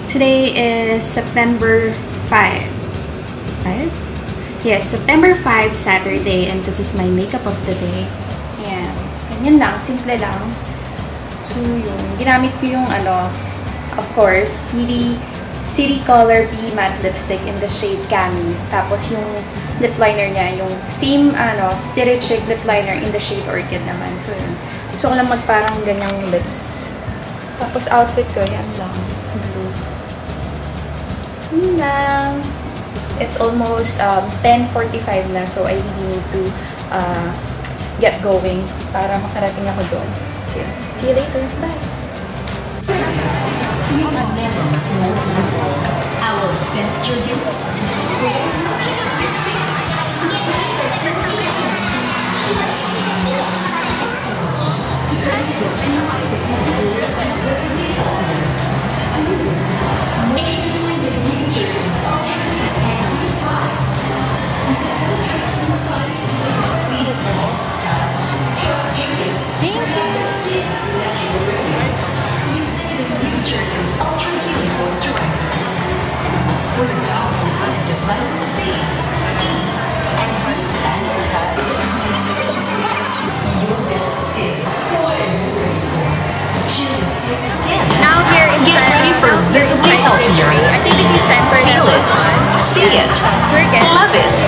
Today is September 5. 5? Yes, September 5, Saturday, and this is my makeup of the day. Ayan. Ganyan lang, simple lang. So, yun. Ginamit ko yung, of course, City Color P Matte Lipstick in the shade Cami. Tapos, yung lip liner niya, yung same, City Chic lip liner in the shade Orchid naman. So, yun. Gusto ko lang magparang ganyang lips. Tapos, outfit ko, yan lang. Blue. Yun lang. It's almost 10:45 na, so I really need to get going para makarating ako doon. So, see you later. Bye! Our best Now here in Get ready for visibly healthier. Feel it, see it, love it.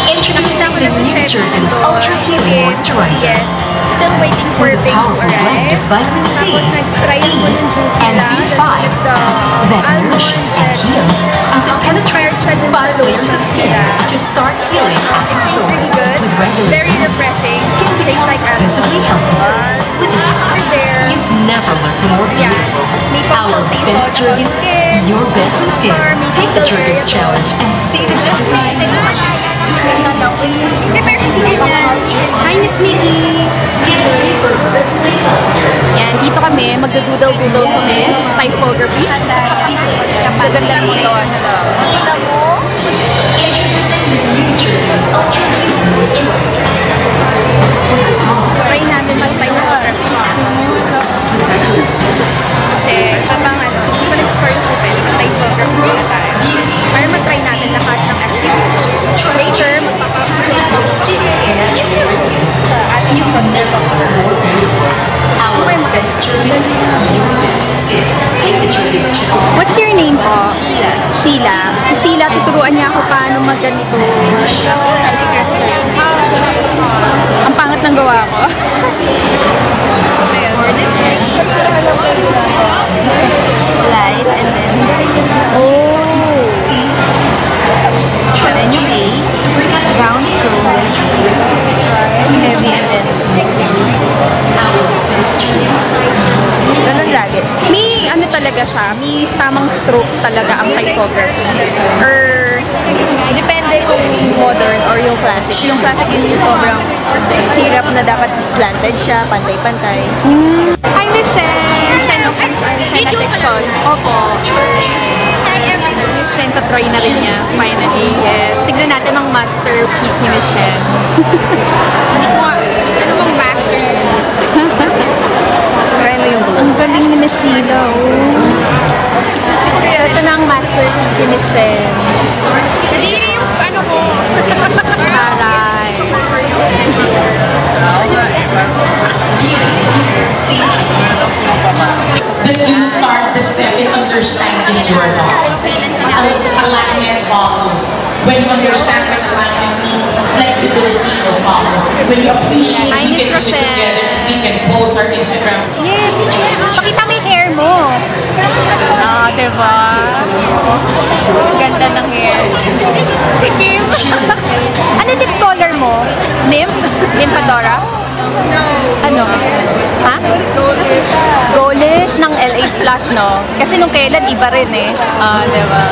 Introducing the new Jergens Ultra Healing Moisturizer. Still waiting for with a Big to powerful blend of arrive. vitamin C, Nag-try E, ako ng juice and nila. B5 that nourishes and heals as it penetrates 5 layers of skin to start healing at the source with regular Very use. refreshing. Skin Tastes becomes like apple. visibly healthier with it. There. You've never looked more Yeah. beautiful. May Our consultation best about Jergens, skin. your best skin. Take the Jergens challenge and see the difference. Hi, Miss Mickey! Yan, dito kami, mag-doodle-doodle kami, typography. Maganda mo ito, Kita mo? Try namin mag-typography. Kasi, kapag hindi ko nag-score yung open, mag-typography na tayo. Para matry natin lahat ng activities. Later, magpapapagod sa ating customer ko. What's your name po? Sheila. Si Sheila, tuturuan niya ako paano mag-ganito. Ang pangat ng gawa ko. For this light and then and then yung A, round scroll, heavy and then ganun lagi. May talaga siya, may tamang stroke talaga ang typography. Or depende kung modern or yung classic. Yung classic yung sobrang hirap na dapat slanted siya, pantay-pantay. Hi, Michelle! Michelle Affection. Opo. Michelle, tatry na rin niya, finally. Yes. Tignan natin ang masterpiece ni Michelle. Hindi ko nga, ano bang masterpiece? Try mo yung blue. Ang galing ni Michelle, So, ito na ang masterpiece ni Michelle. Hindi yung ano ko. Aray. That you start the step in understanding your dog. Alignment follows. When you understand what alignment means, flexibility will follow. When you appreciate, Hi, we Miss can do it together, we can post our Instagram. Yes, pakita mo yung hair mo. Diba? Ganda ng hair. Kim. Ano lip color mo? Nymph? Nymphadora? No. Ano? Ha? Goldish ng LA Splash, no? Kasi nung kailan, iba rin eh. Diba?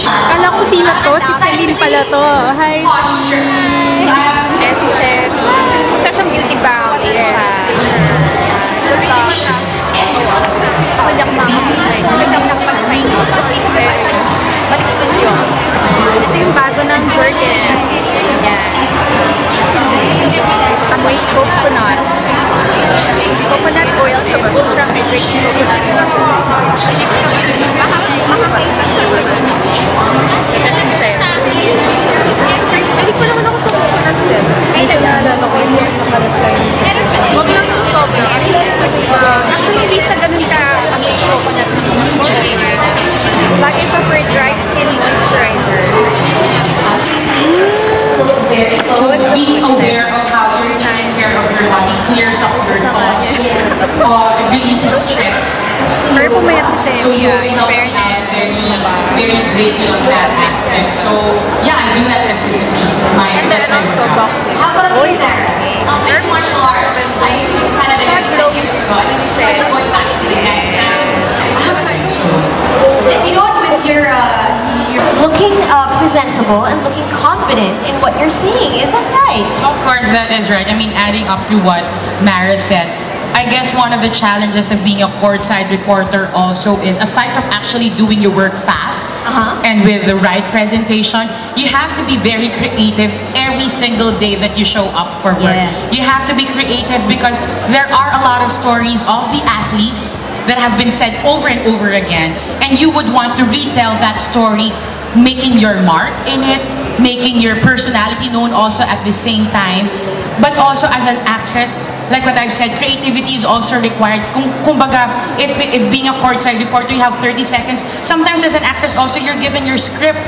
Kala ko sino to? Si Celine pala to. Hi, eh, si Shetty. Ito siyang beauty bound. Siya. Ako lang makakapagay. Kasi ako nakapag-sign up. Balik studio. Ito yung bago ng Jergens. Yan. Amoy coconut. Coconut oil and ultra hydrating coconut. ingat si Shelly. So you help and very greatly on that aspect. So yeah, I do that consistently. And then also boxing. How about you there? Very martial arts. I kind of confused because I'm going back to the end. You know what, with your looking presentable and looking confident in what you're saying, is that right? Of course, that is right. I mean, adding up to what Mara said, I guess one of the challenges of being a courtside reporter also is, aside from actually doing your work fast and with the right presentation, you have to be very creative every single day that you show up for work. Yes. You have to be creative because there are a lot of stories of the athletes that have been said over and over again, and you would want to retell that story, making your mark in it, making your personality known also at the same time. But also as an actress, like what I've said, creativity is also required. Kumbaga, if being a courtside reporter, you have 30 seconds. Sometimes as an actress also, you're given your script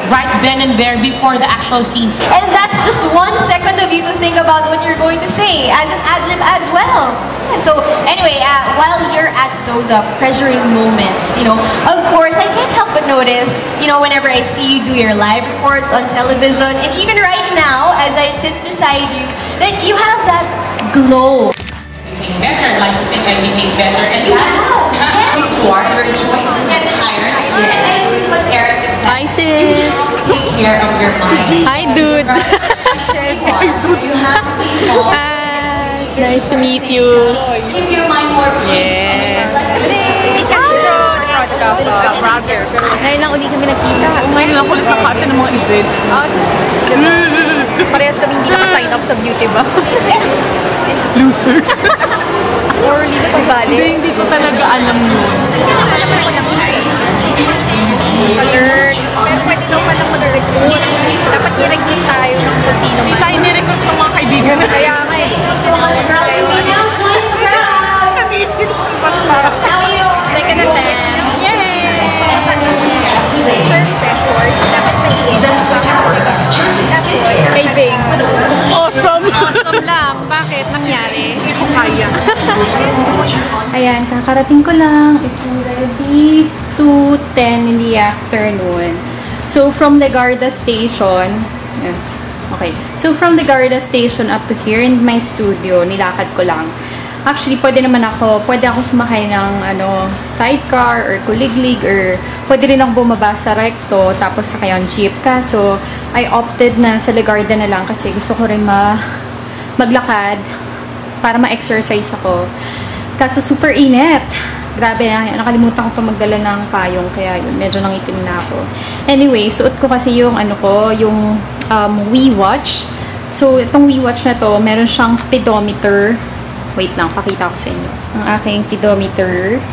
right then and there before the actual scenes. And that's just 1 second of you to think about what you're going to say as an ad-lib as well. Yeah, so anyway, while you're at those pressuring moments, you know, of course, I can't help but notice, you know, whenever I see you do your live reports on television, and even right now, as I sit beside you, that you have that glow. Better, like you think I became better, and you are very joyful, get tired, and I see what Eric is saying. Hi, sis. Take care of your mind. Hi, dude. You have to be calm. Hi. Nice to meet you. Keep your mind more peaceful. Yes. Brother. Ngayon lang uli kami nagkita. Ngayon lang ulit nakakita ng mga event. Parehas kami hindi naka-sign up sa beauty ba? Losers. Or hindi na pagbalik. Hindi ko talaga alam yun. Alert. Pero pwede daw palang mag-recruit. Dapat i-recruit tayo ng kung sino. Tayo ni-recruit ng mga kaibigan na. Kaya nga eh. Nabisin ko ba sa... Second attempt. Yay! Pressure. So dapat Hey, Bing. Awesome! Awesome lang. Bakit? Nangyari? Hindi ko kaya. Ayan, kakarating ko lang. It's already 2:10 in the afternoon. So, from Legarda Station, okay. So, from Legarda Station up to here in my studio, nilakad ko lang. Actually, pwede ako sumakay ng sidecar or kuliglig, or pwede rin ako bumaba sa recto tapos sakay ang jeep. Kaso, I opted na sa Legarda na lang kasi gusto ko rin maglakad para ma-exercise ako. Kaso, super init. Grabe na, nakalimutan ko pa magdala ng payong, kaya yun, medyo nangitim na ako. Anyway, suot ko kasi yung yung WeWatch. So, itong WeWatch na to, meron siyang pedometer. Wait lang, pakita ko sa inyo. Ang aking pedometer.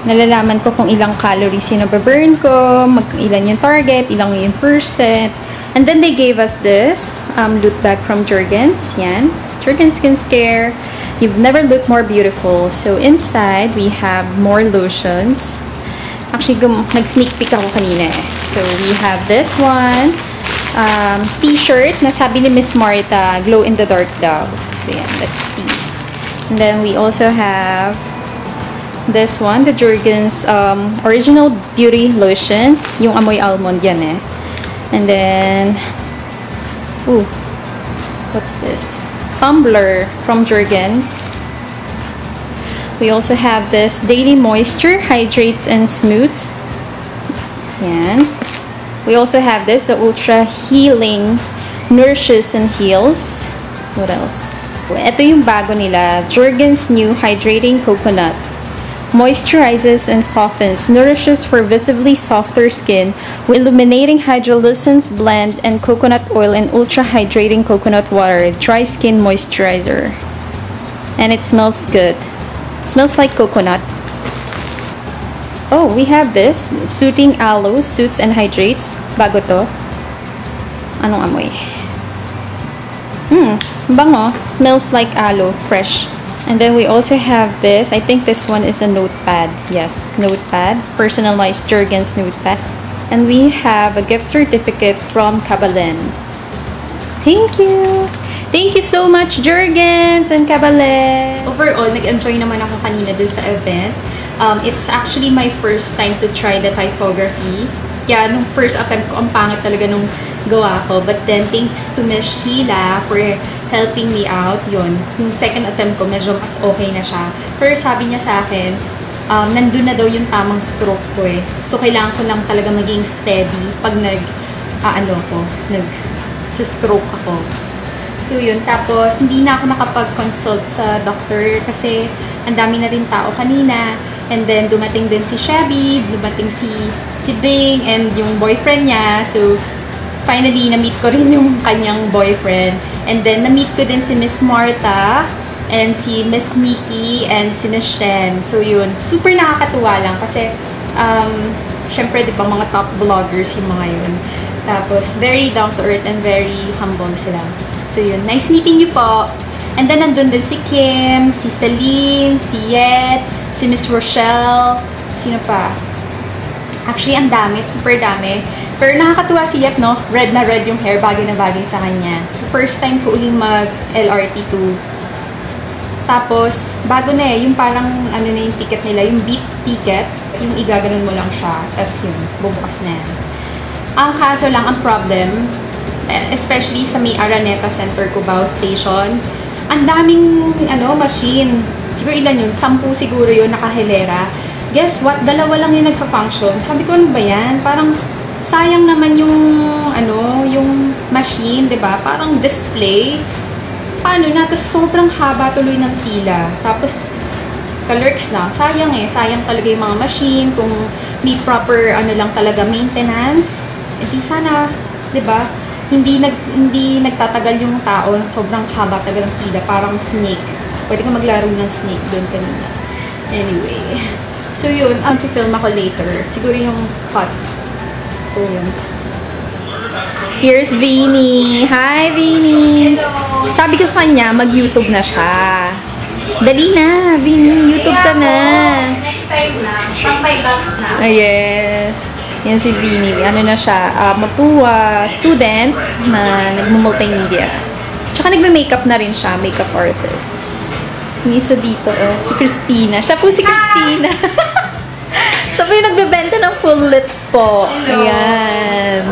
Nalalaman ko kung ilang calories yung nababurn ko, ilan yung target, ilang yung percent. And then they gave us this loot bag from Jergens. Yan. Jergens Skincare. You've never looked more beautiful. So inside, we have more lotions. Actually, nag-sneak peek ako kanina eh. So we have this one. T-shirt na sabi ni Miss Marita, glow in the dark daw. So yan, let's see. And then we also have this one, the Jergens original beauty lotion. Yung amoy almond yan eh. And then, ooh, what's this? Tumbler from Jergens. We also have this Daily Moisture, Hydrates and Smooths. Yan. We also have this, the Ultra Healing, Nourishes and Heals. What else? Ito yung bago nila, Jergens New Hydrating Coconut. Moisturizes and softens, nourishes for visibly softer skin with illuminating hydrolysis blend and coconut oil and ultra hydrating coconut water, dry skin moisturizer. And it smells good. Smells like coconut. Oh, we have this, Soothing Aloe, Soothes and Hydrates. Bago to. Anong amoy? Bango. Smells like aloe, fresh. And then we also have this. I think this one is a notepad. Yes, notepad. Personalized Jergens notepad. And we have a gift certificate from Kabalen. Thank you! Thank you so much, Jergens and Kabalen! Overall, nag-enjoy naman ako kanina dun sa event. It's actually my first time to try the typography. Kaya nung first attempt ko, ang pangit talaga nung gawa ko. But then, thanks to Miss Sheila for helping me out. Yun. Yung second attempt ko, medyo mas okay na siya. Pero sabi niya sa akin, nandun na daw yung tamang stroke ko eh. So, kailangan ko lang talaga maging steady pag nag-stroke ako. So, yun. Tapos, hindi na ako nakapag-consult sa doctor kasi ang dami na rin tao kanina. And then, dumating din si Shabby, dumating si Bing, and yung boyfriend niya. So, finally, na-meet ko rin yung kanyang boyfriend. And then, na-meet ko din si Miss Martha, and si Miss Mickey, and si Miss Shen. So, yun. Super nakakatuwa lang kasi, syempre, di ba, mga top vloggers yung mga yun. Tapos, very down to earth and very humble sila. So, yun. Nice meeting you po. And then, nandun din si Kim, si Celine, si Yet, si Miss Rochelle, sino pa? Actually, ang dami. Super dami. Pero nakakatuwa si Yet, no? Red na red yung hair. Bagay na bagay sa kanya. First time ko uling mag-LRT2. Tapos, bago na eh. Yung parang, ano na yung ticket nila. Yung beat ticket. Yung igaganon mo lang siya. Tapos yun, bubukas na yan. Ang kaso lang, ang problem, especially sa may Araneta Center, Cubao Station, ang daming, machine. Siguro ilan yun? 10 siguro yun, nakahilera. Guess what? 2 lang yung nagpa-function. Sabi ko, ano ba yan? Parang, sayang naman yung, yung machine, diba? Parang display. Paano na? Tapos sobrang haba tuloy ng pila. Tapos, ka-lurks na. Sayang eh. Sayang talaga yung mga machine. Kung may proper, lang talaga, maintenance. Hindi sana, diba? Hindi nagtatagal yung tao. Sobrang haba talaga ng pila. Parang snake. Pwede ka maglaro ng snake doon kanina. Anyway. So, yun. Ang film ako later. Siguro yung cut. So, yun. Here's Vinny. Hi, Vinny. Hello. Sabi ko sa kanya, mag-YouTube na siya. Dali na, Vinny. YouTube ka na. Next time na. Pang-5 bucks na. Yes. Yan si Vinny. Ano na siya? Mapuwa student na nagmo-multimedia. Tsaka nagme-makeup na rin siya. Makeup artist. Yung isa dito, si Christina. Siya po si Christina. Siya po yung nagbebenta ng full lips po. Hello. Ayan.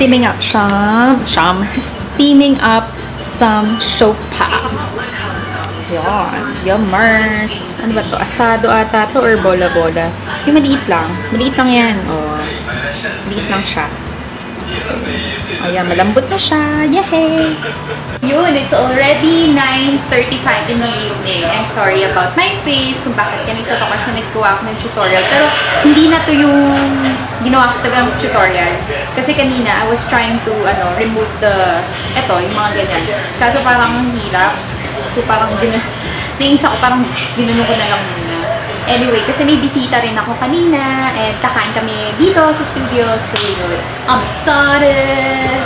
Steaming up steaming up some sopa. Yan. Yummers. Ano ba to? Asado ata to or bola-bola? Yung maliit lang. Maliit lang yan. Oh. Maliit lang siya. So, ayan. Malambot na siya. Yay! Yun, it's already 9:35 in the evening. And sorry about my face kung bakit ganito to kasi naggawa ako ng tutorial. Pero hindi na to yung ginawa ko talagang tutorial. Kasi kanina, I was trying to remove yung mga ganyan. Kaso parang hirap. So parang nainsa ko, parang ginunong ko na lang muna. Anyway, kasi may bisita rin ako kanina and kakain kami dito sa studio. So, I'm excited!